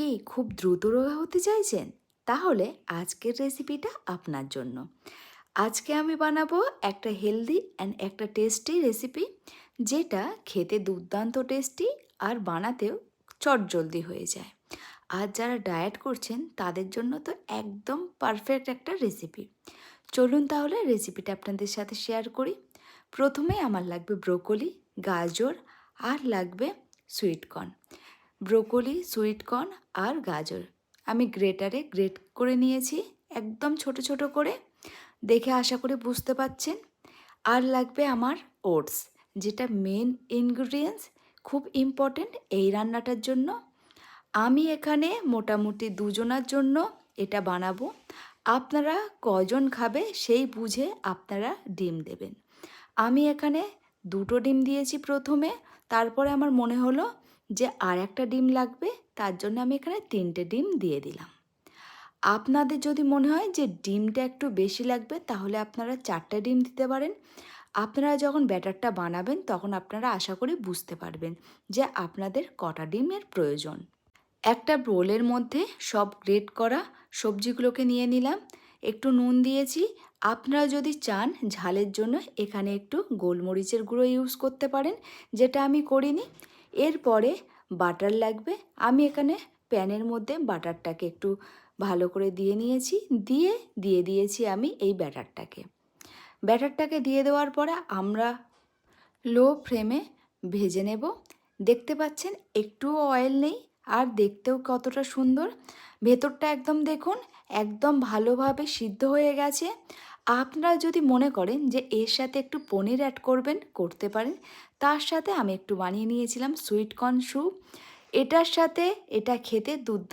কি খুব দ্রুত রোগা হতে চাইছেন? তাহলে আজকের রেসিপিটা আপনার জন্য। আজকে আমি বানাবো একটা হেলদি অ্যান্ড একটা টেস্টি রেসিপি, যেটা খেতে দুর্দান্ত টেস্টি আর বানাতেও চটজলদি হয়ে যায়। আর যারা ডায়েট করছেন তাদের জন্য তো একদম পারফেক্ট একটা রেসিপি। চলুন তাহলে রেসিপিটা আপনাদের সাথে শেয়ার করি। প্রথমে আমার লাগবে ব্রোকলি, গাজর আর লাগবে sweet corn. Broccoli, sweet corn আর গাজর আমি গ্রেটারে গ্রেট করে নিয়েছি, একদম ছোট ছোট করে। দেখে আশা করি বুঝতে পাচ্ছেন। আর লাগবে আমার ওটস, যেটা মেন ইনগ্রিডিয়েন্টস, খুব ইম্পর্টেন্ট এই রান্নাটার জন্য। আমি এখানে মোটামুটি দুজনার জন্য এটা বানাবো। আপনারা কজন খাবে সেই বুঝে আপনারা ডিম দেবেন। আমি এখানে দুটো ডিম দিয়েছি প্রথমে, তারপরে আমার মনে হলো যে আর একটা ডিম লাগবে, তার জন্য আমি এখানে 3টে ডিম দিয়ে দিলাম। আপনাদের যদি মনে হয় যে ডিমটা একটু বেশি লাগবে, তাহলে আপনারা 4টে ডিম দিতে পারেন। আপনারা যখন ব্যাটারটা বানাবেন তখন আপনারা আশা করি বুঝতে পারবেন যে আপনাদের কটা ডিমের প্রয়োজন। একটা বোলের মধ্যে সব গ্রেট করা সবজিগুলোকে নিয়ে নিলাম, একটু নুন দিয়েছি। আপনারা যদি চান ঝালের জন্য এখানে একটু গোলমরিচের গুঁড়ো ইউজ করতে পারেন, যেটা আমি করিনি। এরপরে বাটার লাগবে। আমি এখানে প্যানের মধ্যে বাটারটাকে একটু ভালো করে দিয়ে নিয়েছি, দিয়ে দিয়েছি আমি এই ব্যাটারটাকে দিয়ে দেওয়ার পরে আমরা লো ফ্লেমে ভেজে নেব। দেখতে পাচ্ছেন একটুও অয়েল নেই, আর দেখতেও কতটা সুন্দর। ভেতরটা একদম দেখুন, একদম ভালোভাবে সিদ্ধ হয়ে গেছে। আপনারা যদি মনে করেন যে এর সাথে একটু পনির অ্যাড করবেন, করতে পারেন। তার সাথে আমি একটু বানিয়ে নিয়েছিলাম সুইট কর্ন স্যুপ। এটার সাথে এটা খেতে দুর্দান্ত।